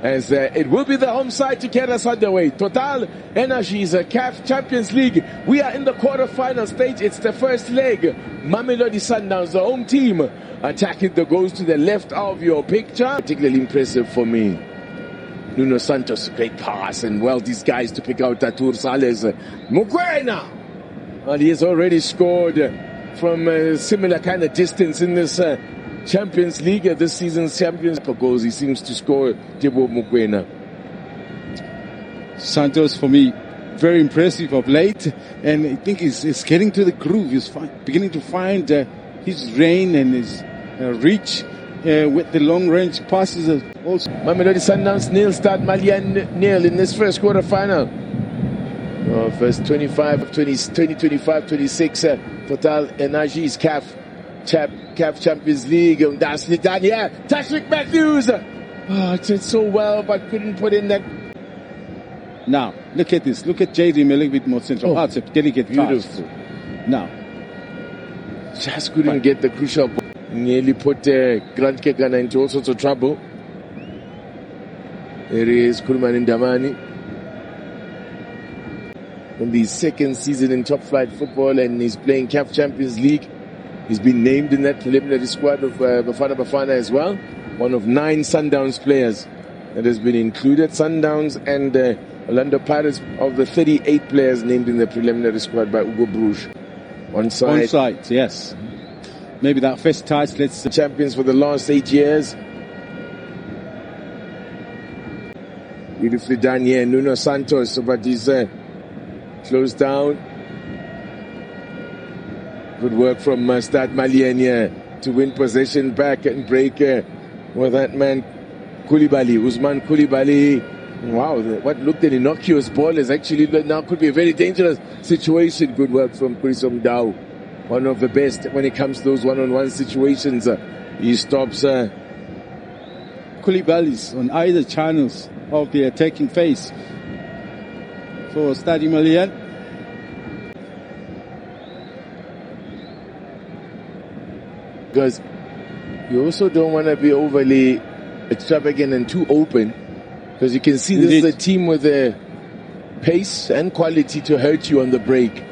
as it will be the home side to get us underway. Total Energies CAF Champions League. We are in the quarter-final stage. It's the first leg. Mamelodi Sundowns, the home team, attacking the goals to the left of your picture. Particularly impressive for me. Nuno Santos, great pass, and well, these guys to pick out Tatur Sales. Mokoena! Well, he has already scored from a similar kind of distance in this Champions League, this season's Champions goals. He seems to score, Teboho Mokoena. Santos, for me, very impressive of late, and I think he's getting to the groove. He's beginning to find his reign and his reach with the long-range passes also. Mamelodi Sundowns nil, Stade Malien nil in this first quarter-final. First 2025-26 Total Energies CAF Champions League. And that's it done here. Tashrik Matthews. Did so well, but couldn't put in that. Now, look at this. Look at JD a little bit more central. It's a delicate beautiful. Touch. Now. Just couldn't get the crucial ball. Nearly put Grant Kekana into all sorts of trouble. There is Kurman Ndamani. In the second season in top flight football, and he's playing CAF Champions League. He's been named in that preliminary squad of Bafana as well. One of 9 Sundowns players that has been included. Sundowns and Orlando Pirates of the 38 players named in the preliminary squad by Hugo Bruges. On side, yes. Maybe that first touch, champions for the last 8 years. Beautifully done here, Nuno Santos, but he's closed down. Good work from Stade Malien here to win possession back and break with that man Usman Koulibaly. Wow, what looked an innocuous ball is actually now could be a very dangerous situation. Good work from Kudiswa Mudau. One of the best when it comes to those one-on-one situations. He stops Koulibaly's on either channels of the attacking phase for Stade Malien. Because you also don't want to be overly extravagant and too open, because you can see this is a team with a pace and quality to hurt you on the break.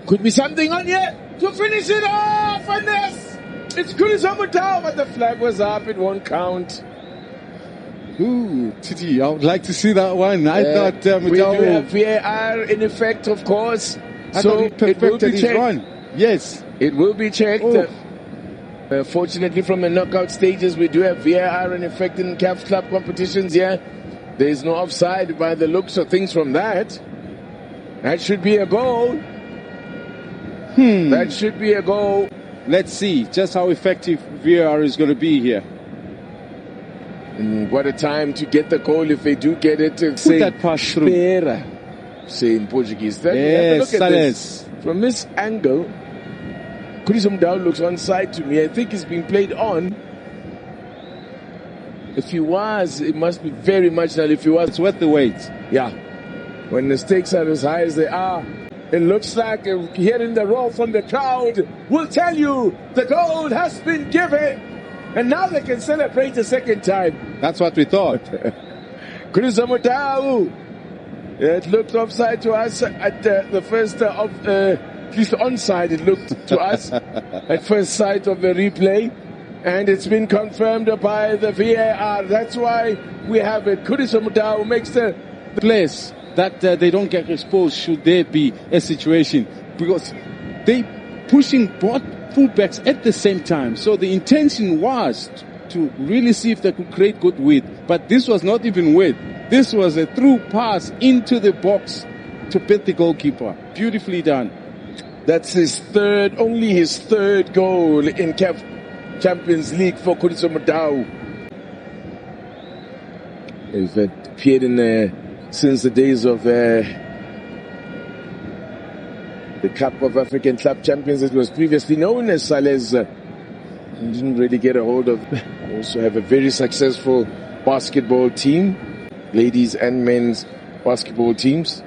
Could be something on here to finish it off, and this it's Kudiswa Mudau, but the flag was up, it won't count. Ooh, Titi, I would like to see that one. I thought we do have VAR in effect, of course. So it will be checked. Yes, it will be checked. Fortunately, from the knockout stages, we do have VAR in effect in CAF club competitions. There is no offside by the looks of things from that. That should be a goal. That should be a goal. Let's see just how effective VAR is going to be here. And what a time to get the goal if they do get it. Put that pass through. Say in Portuguese. Yes, look at this. From this angle, Kudiswa Mudau looks onside to me. I think he's being played on. If he was, it must be very much that if he was. It's worth the wait. Yeah. When the stakes are as high as they are, it looks like hearing the roar from the crowd will tell you the goal has been given. And now they can celebrate a second time. That's what we thought. Kudiswa Mudau. It looked offside to us at the first at least onside it looked to us at first sight of the replay. And it's been confirmed by the VAR. That's why we have it. Kudiswa Mudau makes the place that they don't get exposed should there be a situation. Because they pushing both fullbacks at the same time. So the intention was to really see if they could create good width. But this was not even width. This was a through pass into the box to beat the goalkeeper. Beautifully done. That's only his third goal in CAF Champions League for Kudiswa Mudau. He's appeared in since the days of the Cup of African Club Champions. It was previously known as Sales. Didn't really get a hold of. Also have a very successful basketball team, ladies and men's basketball teams.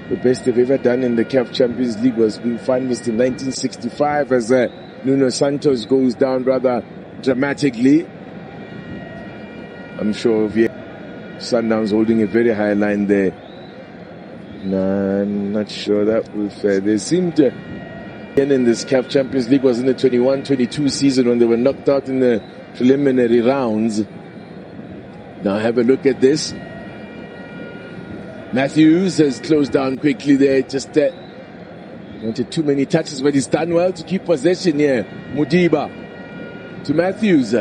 The best they've ever done in the CAF Champions League was being finalist in 1965 as Nuno Santos goes down rather dramatically. I'm sure Sundowns holding a very high line there. No, I'm not sure that will fare. They seemed to, in this CAF Champions League was in the 21-22 season when they were knocked out in the preliminary rounds. Now have a look at this. Matthews has closed down quickly there. Just wanted too many touches, but he's done well to keep possession here. Mudiba to Matthews.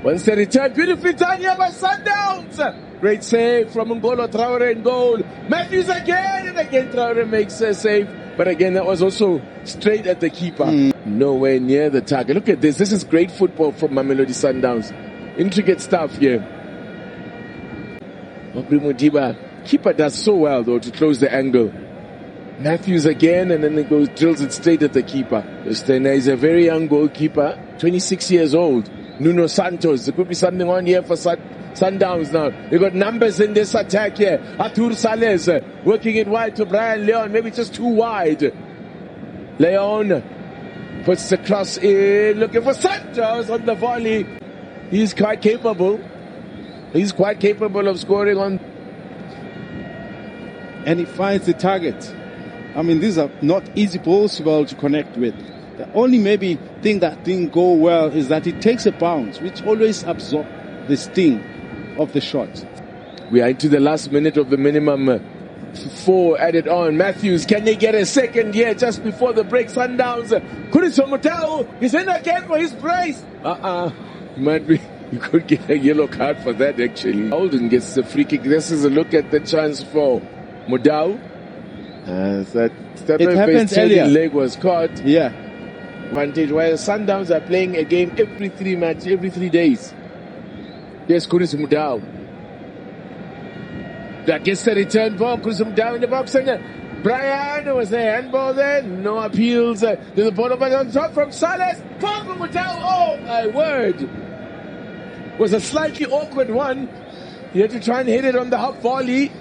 Once the return, beautifully done here by Sundowns. Great save from Ngolo Traore in goal. Matthews again, and again Traore makes a save. But again, that was also straight at the keeper. Nowhere near the target. Look at this. This is great football from Mamelodi Sundowns. Intricate stuff here. Aubrey Mudiba. Keeper does so well, though, to close the angle. Matthews again, and then it goes, drills it straight at the keeper. Stene is a very young goalkeeper, 26 years old. Nuno Santos. There could be something on here for Sundowns now. They got numbers in this attack here. Artur Sales working it wide to Brian Leon, maybe just too wide. Leon puts the cross in, looking for Santos on the volley. He's quite capable. He's quite capable of scoring on. And he finds the target. I mean, these are not easy balls to connect with. The only maybe thing that didn't go well is that it takes a bounce, which always absorbs the sting of the shot. We are into the last minute of the minimum 4 added on. Matthews, can they get a second here just before the break? Sundowns, Kuriso Mutau, he's in again for his brace. Might be, you could get a yellow card for that actually. Holden gets the free kick. This is a look at the chance for Mudau. That happens earlier. Leg was caught. Yeah. Advantage, while Sundowns are playing a game every 3 days. Yes, Kuriso Mudau. That gets the return ball. Kuriso Mudau in the box. And Brian, was there handball there? No appeals. There's a ball over on top from Salas. Kuriso Mudau. Oh my word. Was a slightly awkward one. He had to try and hit it on the hop volley.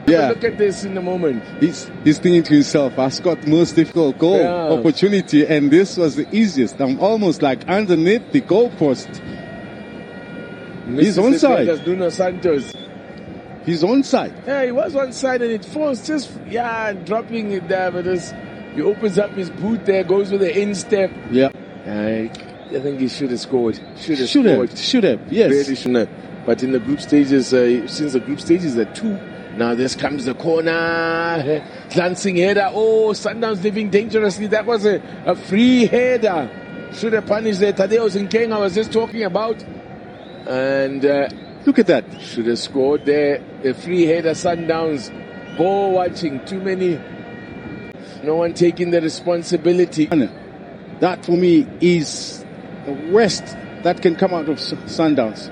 Yeah. Look at this in a moment. He's thinking to himself, I got most difficult goal opportunity, and this was the easiest. I'm almost like underneath the goalpost. He's onside. Nuno Santos. He's onside. Yeah, he was onside, and it falls just dropping it there. But he opens up his boot there, goes with the instep. Yeah. I think he should have scored. Should have. Yes. Really shouldn't have. But in the group stages, since the group stages are 2, now this comes the corner, glancing header. Oh, Sundowns living dangerously. That was a free header. Should have punished there. Tadeo Zinkeng I was just talking about. And look at that. Should have scored there. A free header, Sundowns. Ball watching. Too many. No one taking the responsibility. That for me is the worst that can come out of Sundowns.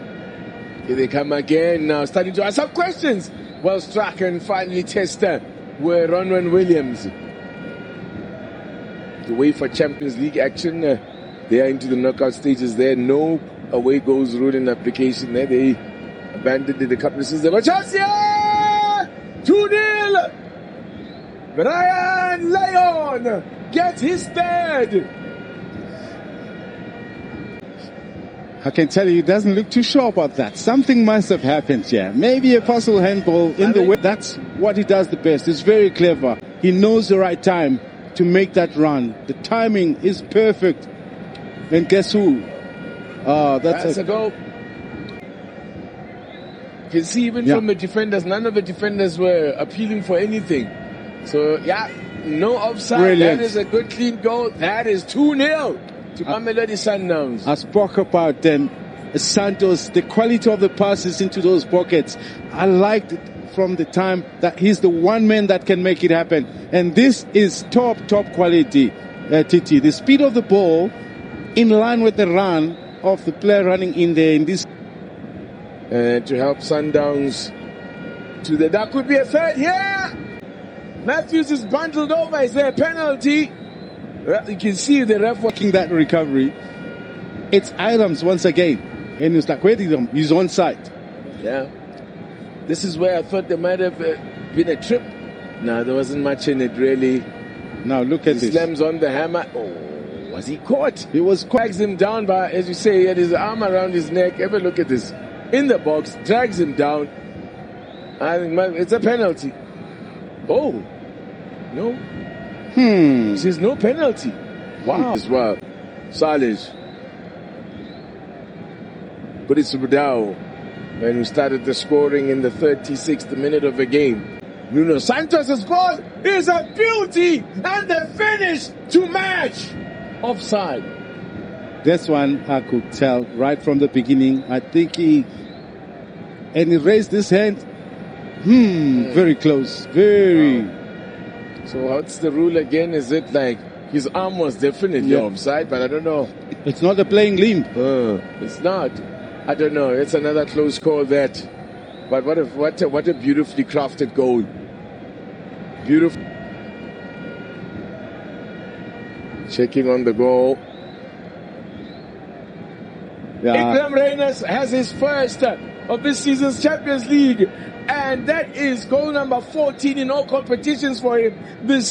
Here they come again now, starting to ask some questions. Well struck and finally tester were Ronwen Williams. The way for Champions League action, they are into the knockout stages there. No away goals rule in application there. They abandoned it a couple of seasons ago. Chance here! 2-0! Brian Leon gets his third. I can tell you, he doesn't look too sure about that. Something must have happened here. Maybe a possible handball in the way. That's what he does the best. He's very clever. He knows the right time to make that run. The timing is perfect. And guess who? That's a goal. You can see even from the defenders, none of the defenders were appealing for anything. So, no offside. Brilliant. That is a good clean goal. That is 2-0. To Mamelodi Sundowns. I spoke about then Santos, the quality of the passes into those pockets. I liked it from the time that he's the one man that can make it happen. And this is top quality, Titi. The speed of the ball in line with the run of the player running in there in this. To help Sundowns that could be a third here. Matthews is bundled over. Is there a penalty? You can see the ref working that recovery. It's Adams once again. And it's like, he's onside. Yeah. This is where I thought there might have been a trip No, there wasn't much in it, really. Now look at He this. slams on the hammer. Oh, was he caught? He was caught. Drags him down by, as you say, he had his arm around his neck. Ever look at this? In the box, drags him down. I think it's a penalty. Oh, no. There's no penalty. Wow. As well. Salish. But it's Budao. When we started the scoring in the 36th minute of the game. Nuno Santos' goal is a beauty and the finish to match. Offside. This one I could tell right from the beginning. I think he raised his hand. Very close. Very. So what's the rule again? Is it like his arm was definitely offside, but I don't know. It's not a playing limb. It's not. I don't know. It's another close call that. But what a beautifully crafted goal. Beautiful. Checking on the goal. Ikram Reyners has his first of this season's Champions League. And that is goal number 14 in all competitions for him this